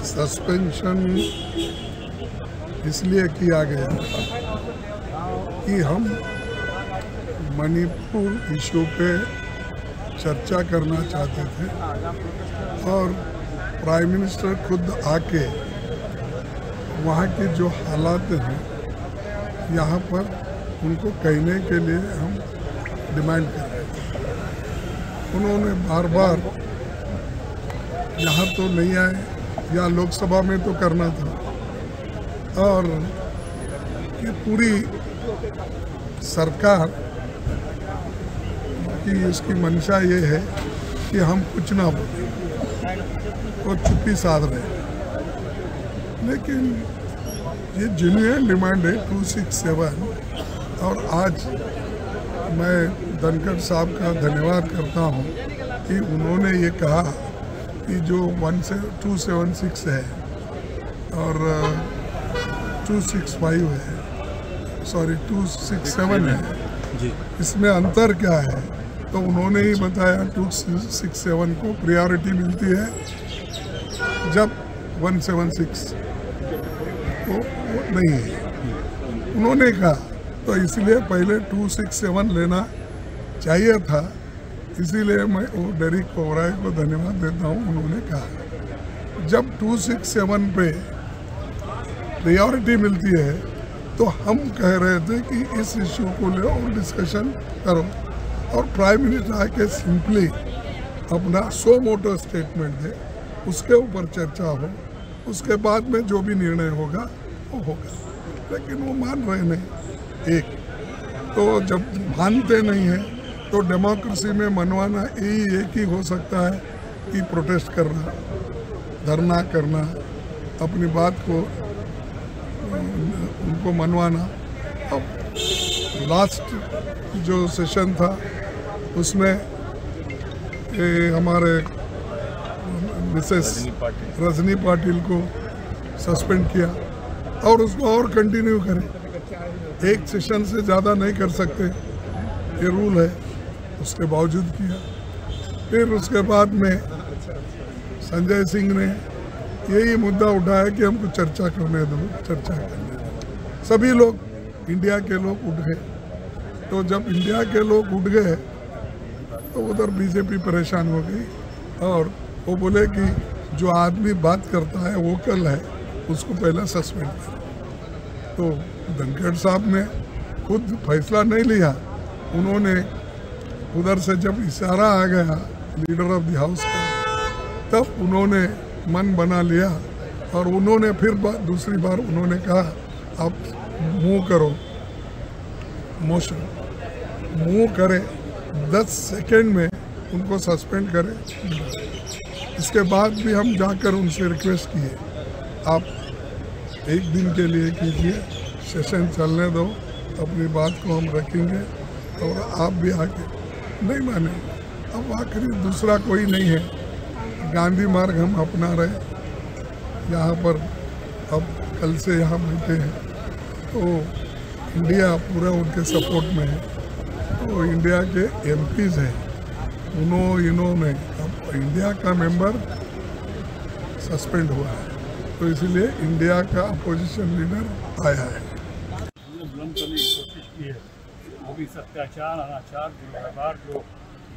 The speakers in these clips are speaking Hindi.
सस्पेंशन इसलिए किया गया कि हम मणिपुर इशू पे चर्चा करना चाहते थे और प्राइम मिनिस्टर खुद आके वहाँ के जो हालात हैं यहाँ पर उनको कहने के लिए हम डिमांड कर रहे थे। उन्होंने बार बार यहाँ तो नहीं आए, या लोकसभा में तो करना था, और ये पूरी सरकार की इसकी मंशा ये है कि हम कुछ ना बोलें, वो चुप्पी साध रहे हैं। लेकिन ये जेन्युइन डिमांड है 267, और आज मैं धनखड़ साहब का धन्यवाद करता हूँ कि उन्होंने ये कहा कि जो 276 है और 265 है, सॉरी 267 है, इसमें अंतर क्या है, तो उन्होंने ही बताया 267 को प्रायोरिटी मिलती है जब 176 को नहीं है, उन्होंने कहा। तो इसलिए पहले 267 लेना चाहिए था, इसीलिए मैं वो डेरिक ओबराय को धन्यवाद देता हूँ। उन्होंने कहा जब 267 पे प्रायोरिटी मिलती है तो हम कह रहे थे कि इस इशू को ले और डिस्कशन करो, और प्राइम मिनिस्टर आके सिंपली अपना सो मोटो स्टेटमेंट दे, उसके ऊपर चर्चा हो, उसके बाद में जो भी निर्णय होगा वो होगा। लेकिन वो मान रहे नहीं। एक तो जब मानते नहीं हैं तो डेमोक्रेसी में मनवाना यही एक ही हो सकता है कि प्रोटेस्ट करना, धरना करना, अपनी बात को उनको मनवाना। अब लास्ट जो सेशन था उसमें हमारे मिसेस रजनी पाटिल को सस्पेंड किया और उसको और कंटिन्यू करें, एक सेशन से ज़्यादा नहीं कर सकते, ये रूल है, उसके बावजूद किया। फिर उसके बाद में संजय सिंह ने यही मुद्दा उठाया कि हमको चर्चा करने दो, चर्चा करने दो। सभी लोग, इंडिया के लोग उठ गए। तो जब इंडिया के लोग उठ गए तो उधर बीजेपी परेशान हो गई और वो बोले कि जो आदमी बात करता है वोकल है उसको पहले सस्पेंड करो। तो धनखड़ साहब ने खुद फैसला नहीं लिया, उन्होंने उधर से जब इशारा आ गया लीडर ऑफ द हाउस का, तब उन्होंने मन बना लिया और उन्होंने फिर दूसरी बार उन्होंने कहा आप मूव करो, मोशन मूव करे, 10 सेकेंड में उनको सस्पेंड करें। इसके बाद भी हम जाकर उनसे रिक्वेस्ट किए आप एक दिन के लिए कीजिए, सेशन चलने दो, अपनी बात को हम रखेंगे, और आप भी आके नहीं माने। अब आखिरी दूसरा कोई नहीं है, गांधी मार्ग हम अपना रहे यहाँ पर, अब कल से यहाँ बैठे हैं तो इंडिया पूरा उनके सपोर्ट में है। तो इंडिया के एमपीज हैं, इन्होंने अब इंडिया का मेंबर सस्पेंड हुआ है, तो इसलिए इंडिया का अपोजिशन लीडर आया है। बुलंद करने की कोशिश की है, वो भी अत्याचार, अनाचार, दुर्व्यवहार जो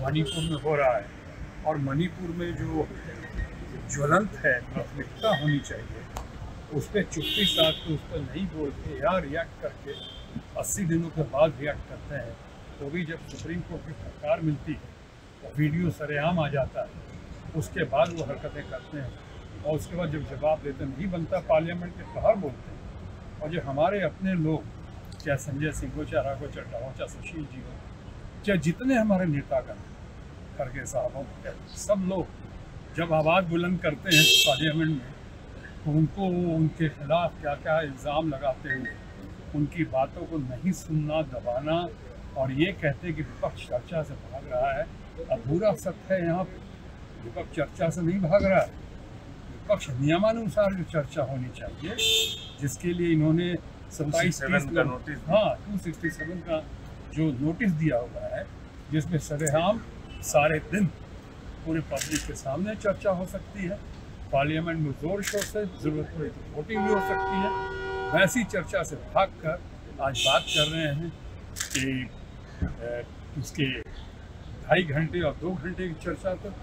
मणिपुर में हो रहा है, और मणिपुर में जो ज्वलंत है प्राथमिकता होनी चाहिए, उस पर चुप्पी साध के उस पर नहीं बोलते या रिएक्ट करके 80 दिनों के बाद रिएक्ट करते हैं। तो भी जब सुप्रीम कोर्ट की फटकार मिलती है तो वीडियो सरेआम आ जाता है, उसके बाद वो हरकतें करते हैं, और उसके बाद जब जवाब देते नहीं बनता पार्लियामेंट के बाहर बोलते हैं। और जो हमारे अपने लोग, चाहे संजय सिंह हो, चाहे राघव चड्ढा हो, चाहे सुशील जी हो, चाहे जितने हमारे नेतागण, खड़गे साहब हो, सब लोग जब आवाज़ बुलंद करते हैं पार्लियामेंट में तो उनको उनके खिलाफ क्या क्या इल्ज़ाम लगाते हुए उनकी बातों को नहीं सुनना, दबाना, और ये कहते कि विपक्ष चर्चा से भाग रहा है। अब पूरा सत्य है, यहाँ विपक्ष चर्चा से नहीं भाग रहा है, विपक्ष नियमानुसार जो चर्चा होनी चाहिए, जिसके लिए इन्होंने 27 का नोटिस, हाँ 267 का जो नोटिस दिया हुआ है, जिसमें सरेआम सारे दिन पूरे पब्लिक के सामने चर्चा हो सकती है, पार्लियामेंट में जोर शोर से जरूरत पड़े तो वोटिंग भी हो सकती है। वैसी चर्चा से भागकर आज बात कर रहे हैं कि उसके 2.5 घंटे और 2 घंटे की चर्चा तक,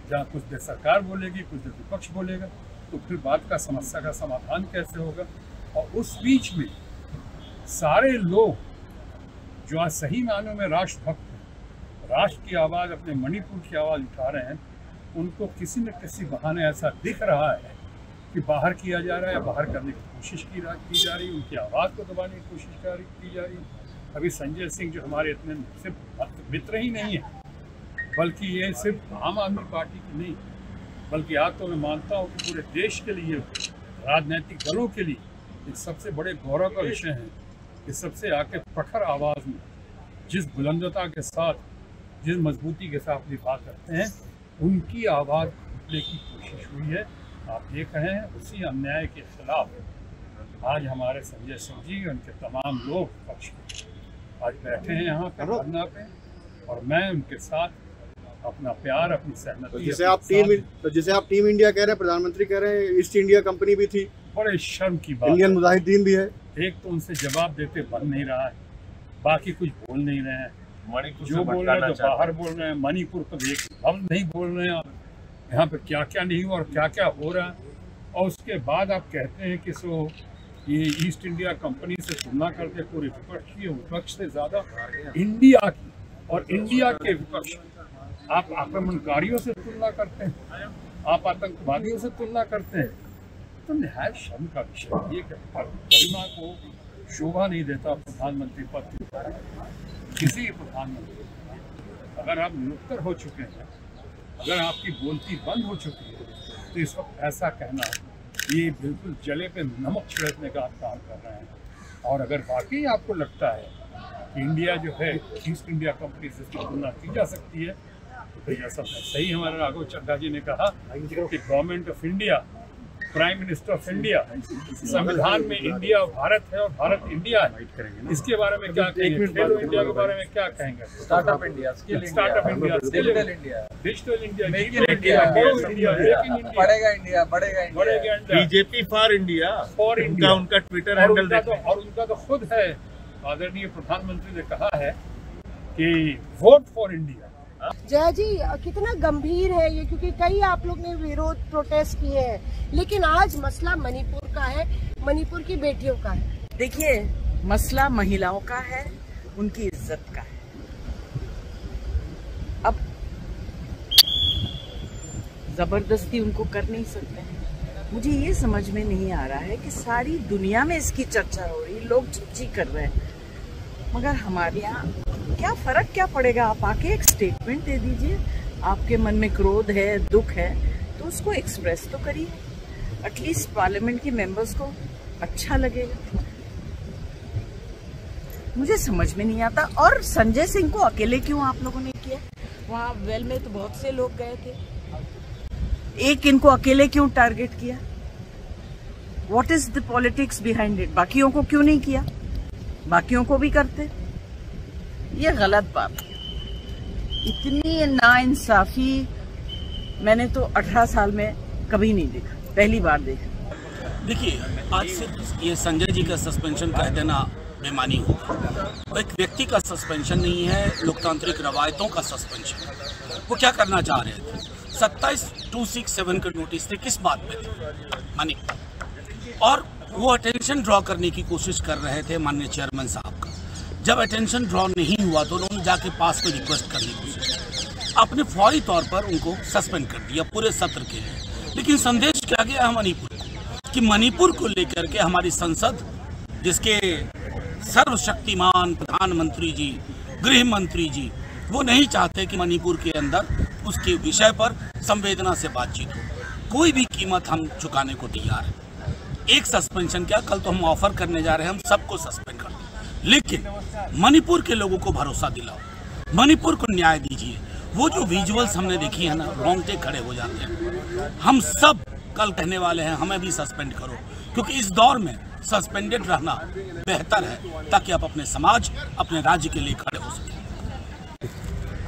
जहाँ कुछ देर सरकार बोलेगी, कुछ देर विपक्ष बोलेगा, तो फिर बात का समस्या का समाधान कैसे होगा। और उस बीच में सारे लोग जो आज सही मायनों में राष्ट्रभक्त हैं, राष्ट्र की आवाज़, अपने मणिपुर की आवाज़ उठा रहे हैं, उनको किसी न किसी बहाने ऐसा दिख रहा है कि बाहर किया जा रहा है या बाहर करने की कोशिश की जा रही है, उनकी आवाज़ को दबाने की कोशिश की जा रही है। अभी संजय सिंह जो हमारे इतने सिर्फ मित्र ही नहीं है, बल्कि ये सिर्फ आम आदमी पार्टी की नहीं, बल्कि आज तो मैं मानता हूँ कि पूरे देश के लिए, राजनीतिक दलों के लिए एक सबसे बड़े गौरव का विषय है कि सबसे आके प्रखर आवाज़ में, जिस बुलंदता के साथ, जिस मजबूती के साथ अपनी बात करते हैं, उनकी आवाज़ उठने की कोशिश हुई है। आप देख रहे हैं उसी अन्याय के खिलाफ आज हमारे संजय सिंह जी, उनके तमाम लोग पक्ष आज बैठे हैं यहाँ पे धरना पे, और मैं उनके साथ अपना प्यार, अपनी सहमति। जिसे आप टीम इंडिया कह रहे हैं, प्रधानमंत्री कह रहे हैं, ईस्ट इंडिया कंपनी भी थी, बड़े शर्म की बात। इंडियन मुजाहिदीन भी है। एक तो उनसे जवाब देते बन नहीं रहा है, बाकी कुछ बोल नहीं रहे हैं। जो बोल रहे हैं तो बाहर बोल रहे हैं, मणिपुर को एक लफ्ज़ नहीं बोल रहे हैं। यहाँ पे क्या क्या नहीं हुआ और क्या क्या हो रहा है, और उसके बाद आप कहते हैं कि ये ईस्ट इंडिया कंपनी से तुलना करते पूरे विपक्ष की, विपक्ष से ज़्यादा इंडिया की और इंडिया के विपक्ष, आप आक्रमणकारियों से तुलना करते हैं, आप आतंकवादियों से तुलना करते हैं, तो निहायत शर्म का विषय। ये गरिमा को शोभा नहीं देता प्रधानमंत्री पद की। किसी प्रधानमंत्री, अगर आप निरुत्तर हो चुके हैं, अगर आपकी बोलती बंद हो चुकी है, तो इस वक्त ऐसा कहना ये बिल्कुल जले पे नमक छिड़कने का आप काम कर रहे हैं। और अगर वाकई आपको लगता है कि इंडिया जो है ईस्ट इंडिया कंपनी से तुलना की जा सकती है, तो जैसा सही हमारे राघव चड्ढा जी ने कहा कि government of India, prime minister of India, संविधान में इंडिया भारत है और भारत इंडिया है। इसके बारे में क्या कहेंगे? खेलो इंडिया के बारे में क्या कहेंगे? Startup India, startup India, digital India, digital India, बढ़ेगा इंडिया, बढ़ेगा India. BJP for India, for India उनका ट्विटर हैंडल और उनका तो खुद है, आदरणीय प्रधानमंत्री ने कहा है कि वोट फॉर इंडिया। जया जी, कितना गंभीर है ये, क्योंकि कई आप लोग ने विरोध प्रोटेस्ट किए हैं, लेकिन आज मसला मणिपुर का है, मणिपुर की बेटियों का है। देखिए, मसला महिलाओं का है, उनकी इज्जत का है। अब जबरदस्ती उनको कर नहीं सकते हैं। मुझे ये समझ में नहीं आ रहा है कि सारी दुनिया में इसकी चर्चा हो रही, लोग चिच्ची कर रहे हैं, मगर हमारे यहाँ क्या फर्क क्या पड़ेगा? आप आके एक स्टेटमेंट दे दीजिए, आपके मन में क्रोध है, दुख है, तो उसको एक्सप्रेस तो करिए, एटलीस्ट पार्लियामेंट के मेंबर्स को अच्छा लगेगा। मुझे समझ में नहीं आता। और संजय सिंह को अकेले क्यों आप लोगों ने किया? वहाँ वेल में तो बहुत से लोग गए थे, एक इनको अकेले क्यों टारगेट किया? What is the politics behind it? बाकियों को क्यों नहीं किया? बाकियों को भी करते। ये गलत बात है। इतनी नाइंसाफी मैंने तो 18 साल में कभी नहीं देखा, पहली बार देखा। देखिए, आज सिर्फ ये संजय जी का सस्पेंशन कह देना बेमानी होगा। वो एक व्यक्ति का सस्पेंशन नहीं है, लोकतांत्रिक रवायतों का सस्पेंशन है। वो क्या करना चाह रहे थे? 27-267 के नोटिस थे, किस बात पे थे? मनी। और वो अटेंशन ड्रॉ करने की कोशिश कर रहे थे माननीय चेयरमैन साहब का। जब अटेंशन ड्रॉ नहीं हुआ तो उन्होंने जाके पास में रिक्वेस्ट करने की कोशिश की। आपने फौरी तौर पर उनको सस्पेंड कर दिया पूरे सत्र के लिए। लेकिन संदेश क्या गया है मणिपुर को, कि मणिपुर को लेकर के हमारी संसद, जिसके सर्वशक्तिमान प्रधानमंत्री जी, गृह मंत्री जी, वो नहीं चाहते कि मणिपुर के अंदर उसके विषय पर संवेदना से बातचीत हो। कोई भी कीमत हम चुकाने को तैयार है। एक सस्पेंशन क्या, कल तो हम ऑफर करने जा रहे हैं हम सबको सस्पेंड कर दें, लेकिन मणिपुर के लोगों को भरोसा दिलाओ, मणिपुर को न्याय दीजिए। वो जो विजुअल्स हमने देखी है ना, रोंगटे खड़े हो जाते हैं। हम सब कल कहने वाले हैं हमें भी सस्पेंड करो, क्योंकि इस दौर में सस्पेंडेड रहना बेहतर है, ताकि आप अपने समाज, अपने राज्य के लिए खड़े हो सकें।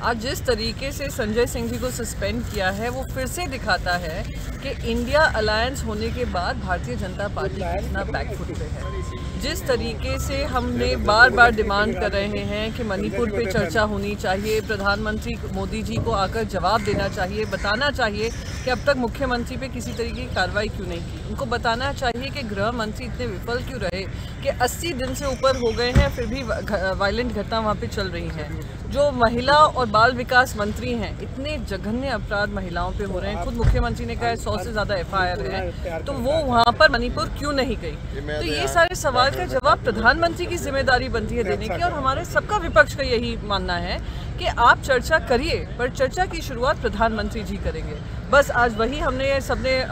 आज जिस तरीके से संजय सिंह जी को सस्पेंड किया है वो फिर से दिखाता है कि इंडिया अलायंस होने के बाद भारतीय जनता पार्टी कितना बैकफुट पे है। जिस तरीके से हमने बार बार डिमांड कर रहे हैं कि मणिपुर पे चर्चा होनी चाहिए, प्रधानमंत्री मोदी जी को आकर जवाब देना चाहिए, बताना चाहिए कि अब तक मुख्यमंत्री पे किसी तरीके की कार्रवाई क्यों नहीं की। उनको बताना चाहिए कि गृह मंत्री इतने विफल क्यों रहे कि 80 दिन से ऊपर हो गए हैं फिर भी वायलेंट घटना वहाँ पे चल रही हैं। जो महिला और बाल विकास मंत्री हैं, इतने जघन्य अपराध महिलाओं पे हो रहे हैं। खुद मुख्यमंत्री ने कहा है 100 से ज़्यादा FIR है, तो वो वहाँ पर मणिपुर क्यों नहीं गई? तो ये सारे सवाल का जवाब प्रधानमंत्री की जिम्मेदारी बनती है देने की, और हमारे सबका विपक्ष का यही मानना है कि आप चर्चा करिए, पर चर्चा की शुरुआत प्रधानमंत्री जी करेंगे। बस आज वही हमने सबने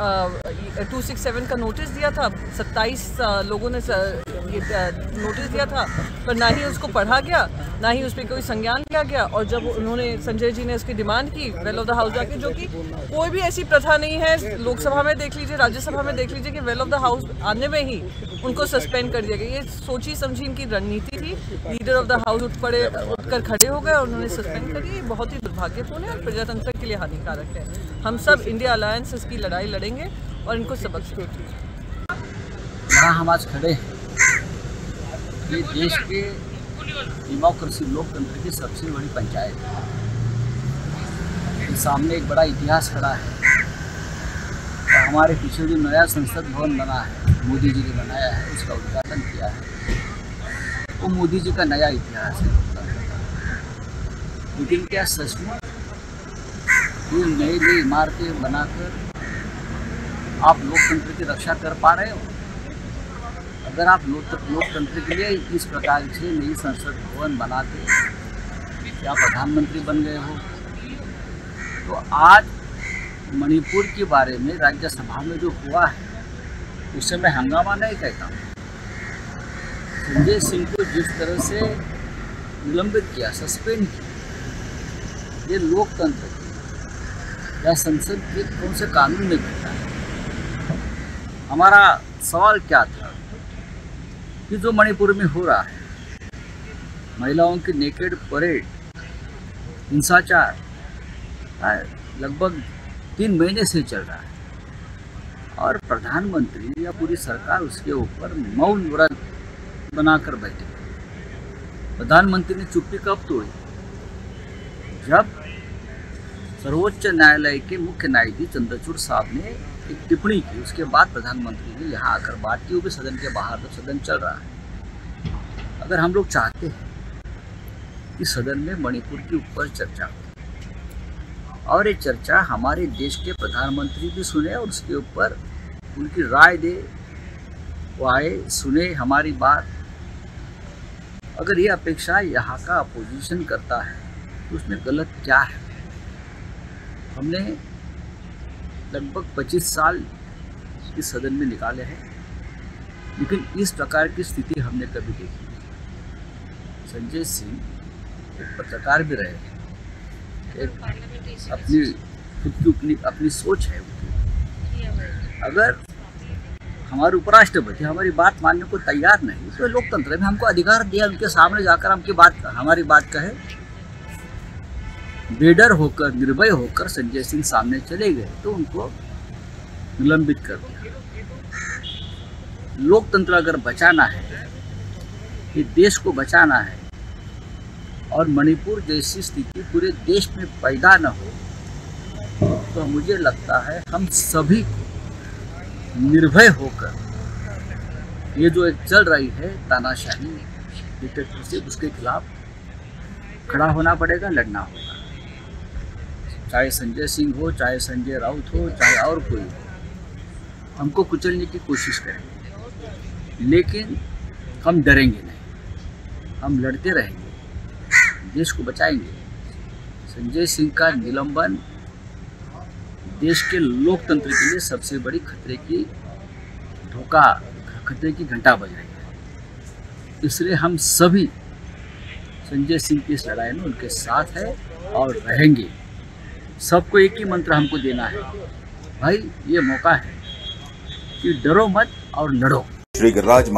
267 का नोटिस दिया था, 27 लोगों ने नोटिस दिया था, पर ना ही उसको पढ़ा गया, ना ही उस पर कोई संज्ञान लिया गया। और जब उन्होंने संजय जी ने उसकी डिमांड की वेल ऑफ द हाउस जाके, जो कि कोई भी ऐसी प्रथा नहीं है, लोकसभा में देख लीजिए, राज्यसभा में देख लीजिए कि वेल ऑफ द हाउस आने में ही उनको सस्पेंड कर दिया गया। ये सोची समझी इनकी रणनीति थी। लीडर ऑफ द हाउस उठकर खड़े हो गए और उन्होंने सस्पेंड कर दिया। ये बहुत ही दुर्भाग्यपूर्ण है और प्रजातंत्र के लिए हानिकारक है। हम सब इंडिया अलायंस इसकी लड़ाई लड़ेंगे और इनको सबक सिखाएंगे। यहाँ हम आज खड़े हैं, ये देश के डेमोक्रेसी लोकतंत्र की सबसे बड़ी पंचायत है। सामने एक बड़ा इतिहास खड़ा है और हमारे पीछे जो नया संसद भवन बना है, मोदी जी ने बनाया है, उसका उद्घाटन किया है, वो मोदी जी का नया इतिहास है। लेकिन क्या सच में ये नई नई इमारतें बनाकर आप लोकतंत्र की रक्षा कर पा रहे हो? अगर आप लोकतंत्र के लिए इस प्रकार से नई संसद भवन बनाते क्या प्रधानमंत्री बन गए हो? तो आज मणिपुर के बारे में राज्यसभा में जो हुआ है उससे मैं हंगामा नहीं कहता हूँ। संजय सिंह को जिस तरह से निलंबित किया, सस्पेंड किया, ये लोकतंत्र या संसद के कौन से कानून में बैठा है? हमारा सवाल क्या था कि जो मणिपुर में हो रहा है, महिलाओं की नेकेड परेड, हिंसाचार लगभग 3 महीने से चल रहा है और प्रधानमंत्री या पूरी सरकार उसके ऊपर मौन व्रत बनाकर बैठे। प्रधानमंत्री ने चुप्पी कब तोड़ी? जब सर्वोच्च न्यायालय के मुख्य न्यायाधीश चंद्रचूड़ साहब ने एक टिप्पणी की, उसके बाद प्रधानमंत्री ने यहाँ आकर बात की, वो भी सदन के बाहर, तो सदन चल रहा है। अगर हम लोग चाहते हैं कि सदन में मणिपुर के ऊपर चर्चा हो और ये चर्चा हमारे देश के प्रधानमंत्री भी सुने और उसके ऊपर उनकी राय दे, वो आए, सुने हमारी बात। अगर ये अपेक्षा यहाँ का अपोजिशन करता है तो उसमें गलत क्या है? हमने लगभग 25 साल इस सदन में निकाले हैं, लेकिन इस प्रकार की स्थिति हमने कभी देखी नहीं। संजय सिंह एक पत्रकार भी रहे, अपनी सोच है उनकी। अगर हमारे उपराष्ट्रपति हमारी बात मानने को तैयार नहीं, तो लोकतंत्र में हमको अधिकार दिया उनके सामने जाकर हमारी बात कहे। बेडर होकर, निर्भय होकर संजय सिंह सामने चले गए तो उनको निलंबित कर दिया। लोकतंत्र अगर बचाना है, ये देश को बचाना है और मणिपुर जैसी स्थिति पूरे देश में पैदा न हो, तो मुझे लगता है हम सभी को निर्भय होकर ये जो एक चल रही है तानाशाही, डिक्टेटरशिप, उसके खिलाफ खड़ा होना पड़ेगा, लड़ना होगा। चाहे संजय सिंह हो, चाहे संजय राउत हो, चाहे और कोई हो, हमको कुचलने की कोशिश करेंगे, लेकिन हम डरेंगे नहीं, हम लड़ते रहेंगे, देश को बचाएंगे। संजय सिंह का निलंबन देश के लोकतंत्र के लिए सबसे बड़ी खतरे की घंटा बज रही है। इसलिए हम सभी संजय सिंह की इस लड़ाई में उनके साथ है और रहेंगे। सबको एक ही मंत्र हमको देना है, भाई ये मौका है कि डरो मत और लड़ो। श्री गिरिराज